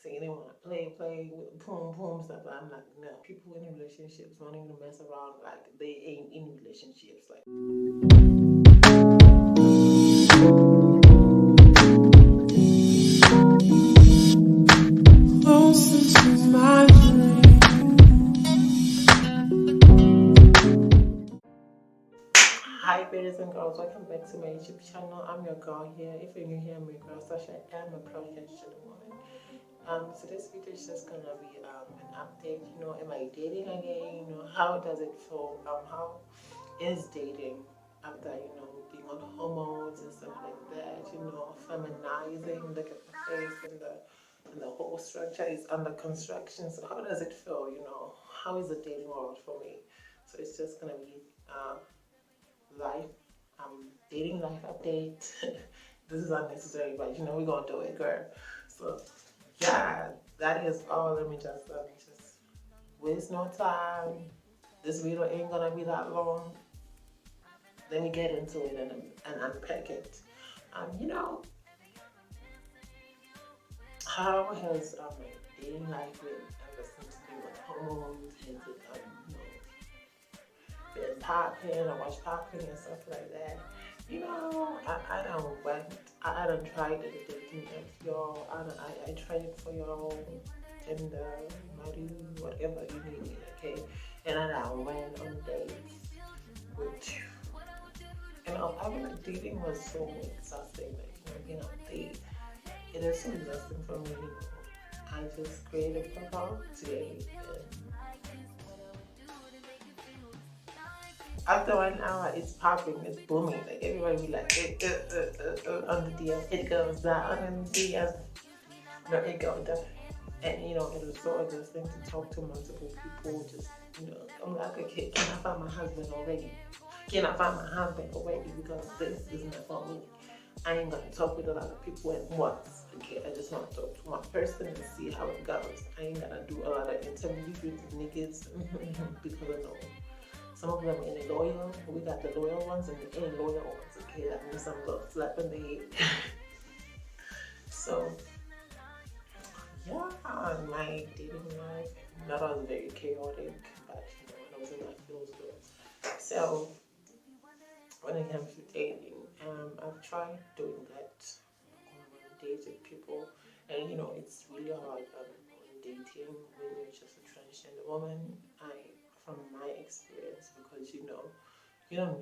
saying they want to play with boom stuff. I'm like, no. People in relationships wanting to mess around like they ain't in relationships. Like, hi, ladies and girls, welcome back to my YouTube channel. I'm your girl here. If you're new here, I'm your girl Sasha. I'm a proud Christian woman. So this video is just gonna be an update. Am I dating again? How does it feel? How is dating after being on hormones and stuff like that? Feminizing. Look at the face and the whole structure is under construction. So how does it feel? How is the dating world for me? So it's just gonna be life, dating life update. This is unnecessary, but we're gonna do it, girl. So yeah, that is all. Let me just waste no time. This video ain't gonna be that long. Let me get into it and unpack it. How has my dating life been ever since we were hormones? Has it been popping? I watch popping and stuff like that. I don't went. I don't try the dating app, y'all. I tried it for y'all, and Madu, whatever you need, okay. And I went on dates with you. I mean, like, dating was so exhausting. Like, being on date, it is so exhausting for me. I just created a profile today, and after 1 hour, it's popping, it's booming. Like, everybody be like, on the DM, it goes down, and the DM, no, it goes down. And it was so exhausting to talk to multiple people. Just, I'm like, okay, can I find my husband already? Can I find my husband already? Because this is not for me. I ain't gonna talk with a lot of people at once. Okay, I just want to talk to one person and see how it goes. I ain't gonna do a lot of interviews with niggas because I know some of them ain't loyal. We got the loyal ones and the ain't loyal ones. Okay, that means some little slap in the head. So yeah, my dating life that was very chaotic, but when I was in my feels good. So when it comes to dating, I've tried doing that, going on dates with people, and it's really hard on dating when you're just a transgender woman. From my experience, because you don't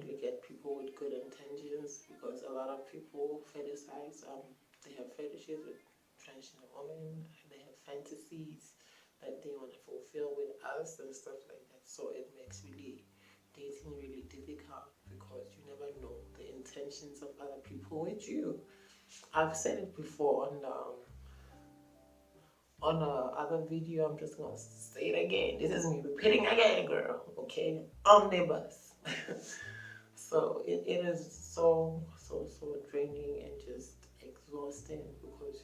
really get people with good intentions, because a lot of people fetishize, they have fetishes with transgender women, they have fantasies that they want to fulfill with us and stuff like that. So it makes really dating really difficult, because you never know the intentions of other people with you. I've said it before on a other video. I'm just gonna say it again. This is me repeating again, girl. Okay, omnibus. So it is so draining and just exhausting, because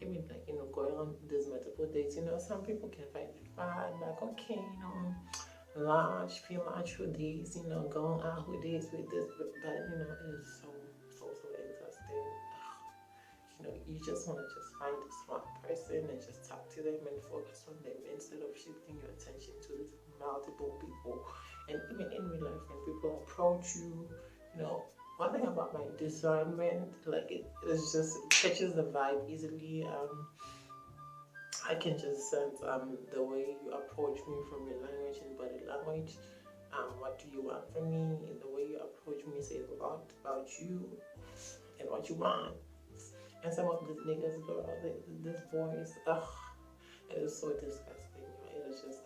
even like going on these multiple dates. Some people can find it fine, like, okay, lunch, few lunch with these, going out with this, with this, but it is so exhausting. You just want to just find a smart person and just talk to them and focus on them, instead of shifting your attention to multiple people. And even in real life, when people approach you, one thing about my discernment, like, it catches the vibe easily. I can just sense the way you approach me from your language and body language. What do you want from me? And the way you approach me says a lot about you and what you want. And some of these niggas, girl, this boys, it is so disgusting. It is just,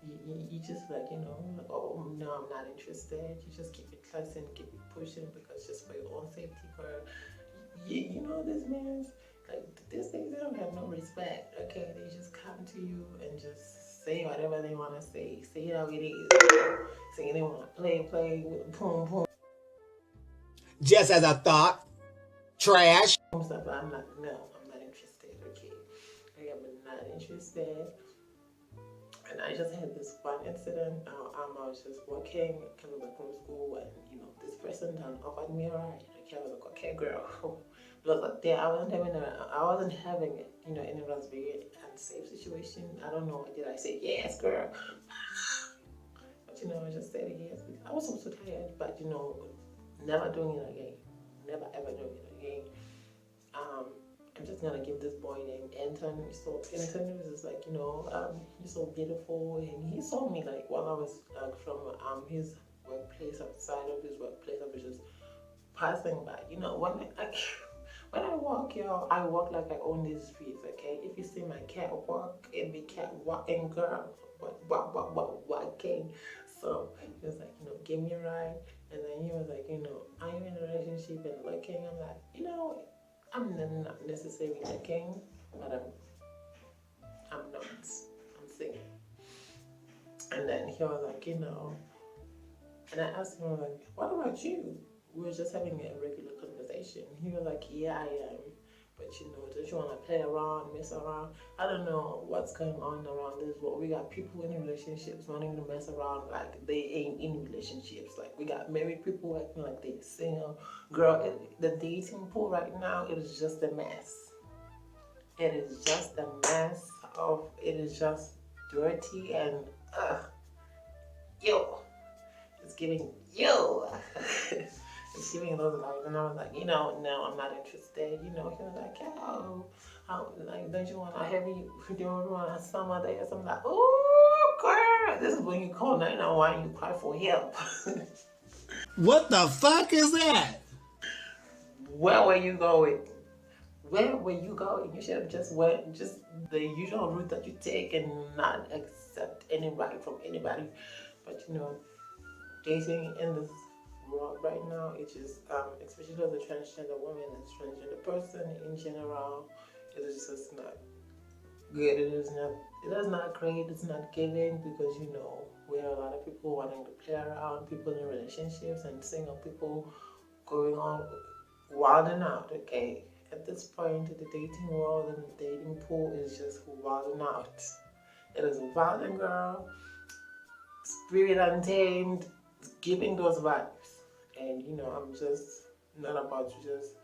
you just like, like, oh, no, I'm not interested. You just keep it classy and keep it pushing, because just for your own safety, girl. This man's, like, these things, they don't have no respect, okay? They just come to you and just say whatever they want to say it how it is. Say they want to play with boom. Just as I thought. Trash. Stuff. I'm like, no, I'm not interested, okay? I am not interested. And I just had this one incident. I was just working, coming back from school, and this person done offered me a ride. Okay, I was like, okay, girl, Because like there, I wasn't having it. You know, and it was very unsafe situation. I don't know. Did I say yes, girl? But you know, I just said yes because I was also tired. But you know, never doing it again. Never ever doing it again. Um, I'm just gonna give this boy named Anton. So Anton was just like, you know, he's so beautiful, and he saw me like while I was from his workplace, outside of his workplace. I was just passing by. You know, when I walk, y'all, I walk like I own these streets. Okay, if you see my cat walk, it be cat walking, girl. Walking. So he was like, you know, give me a ride. And then he was like, you know, are you in a relationship and looking? I'm like, you know, I'm not necessarily looking, but I'm not. I'm single. And then he was like, you know, and I asked him, I was like, what about you? We were just having a regular conversation. He was like, yeah, I am. But you know, don't you want to play around, mess around? I don't know what's going on around this world. We got people in relationships wanting to mess around like they ain't in relationships. Like we got married people acting like they single. Girl, the dating pool right now, it is just a mess. It is just a mess of, it is just dirty and, yo, it's giving, yo. It's giving those vibes, and I was like, you know, no, I'm not interested. You know, he was like, oh, like, don't you want to have you? Do you want a summer day or something? Like, oh, girl, this is when you call 911 and you cry for help. What the fuck is that? Where were you going? Where were you going? You should have just went just the usual route that you take and not accept any right from anybody. But you know, dating in this world right now, it is especially as a transgender woman, as a transgender person in general, it is just not good. It is not great, it's not giving because you know, we have a lot of people wanting to play around, people in relationships and single people going on wilding out, okay? At this point, the dating world and the dating pool is just wilding out. It is wilding, girl, spirit untamed, giving those vibes. And you know, I'm just not about to just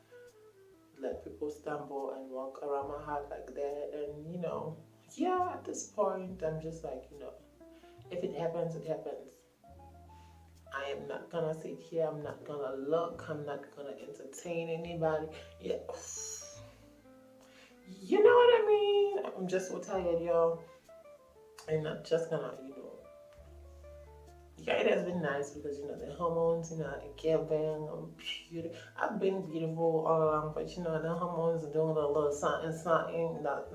let people stumble and walk around my heart like that. And you know, yeah, at this point, I'm just like, you know, if it happens, it happens. I am not gonna sit here, I'm not gonna look, I'm not gonna entertain anybody. Yeah. You know what I mean? I'm just so tired, y'all. I'm not just gonna, you know, yeah, it has been nice because you know the hormones, you know, I get bang, I'm beautiful. I've been beautiful all along, but you know the hormones are doing a little something, something. That,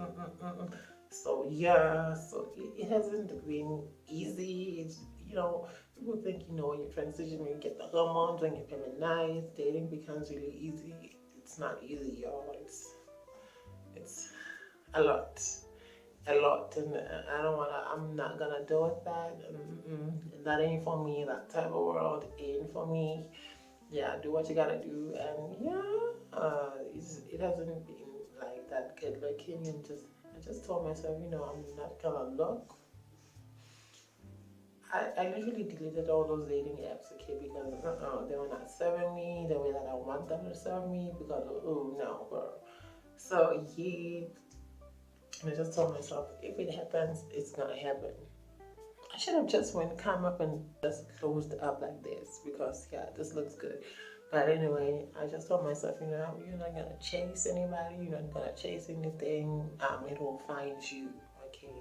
So yeah, so it hasn't been easy. It's, you know, people think you know when you transition, when you get the hormones, when you feminize, dating becomes really easy. It's not easy, y'all. It's a lot, a lot, and I don't wanna. I'm not gonna deal with that. That ain't for me. That type of world ain't for me. Yeah, do what you gotta do, and yeah, it hasn't been like that good looking, and just I just told myself, you know, I'm not gonna look. I literally deleted all those dating apps, okay, because they were not serving me the way that I want them to serve me. Because oh no, girl. So yeah, and I just told myself, if it happens, it's gonna happen. I should have just went come up and just closed up like this because yeah, this looks good. But anyway, I just told myself, you know, you're not gonna chase anybody, you're not gonna chase anything. It will find you. Okay.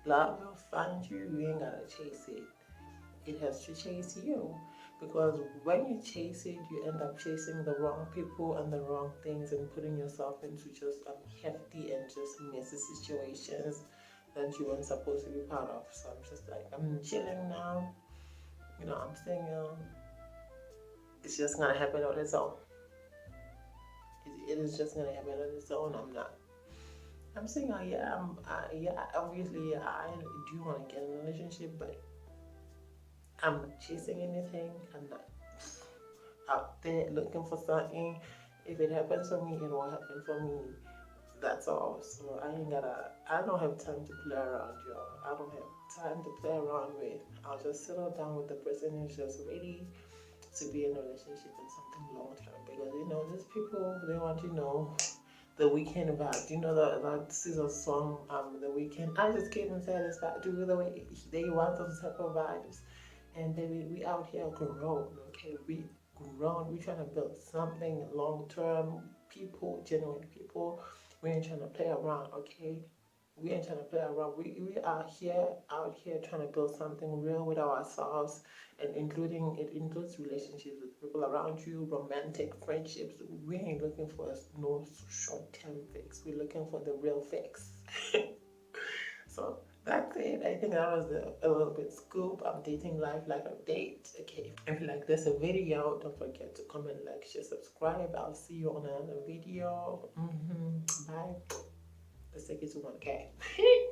Love will find you, you ain't gotta chase it. It has to chase you. Because when you chase it, you end up chasing the wrong people and the wrong things and putting yourself into just hefty and just messy situations that you weren't supposed to be part of. So I'm just like, I'm chilling now. You know, I'm single. It's just gonna happen on its own. It is just gonna happen on its own. I'm not. I'm single. Yeah. Yeah. Obviously, yeah, I do want to get in a relationship, but I'm not chasing anything. I'm not out there looking for something. If it happens for me, it will happen for me. That's all. So I ain't gotta. I don't have time to play around, y'all. I don't have time to play around with. I'll just settle down with the person who's just ready to be in a relationship and something long term, because these people, they want the weekend vibe. That Caesar song, The Weekend. I just came and satisfied to the way they want those type of vibes. And baby, we out here grown, okay? We grown. We trying to build something long term. People, genuine people. We ain't trying to play around, okay? We ain't trying to play around. We are here out here trying to build something real with ourselves, and it includes relationships with people around you, romantic friendships. We ain't looking for no short term fix. We're looking for the real fix. So that's it. I think that was a little bit scoop. I'm dating life like a date. Okay. If you like this video, don't forget to comment, like, share, subscribe. I'll see you on another video. Bye. Let's take it to 1K.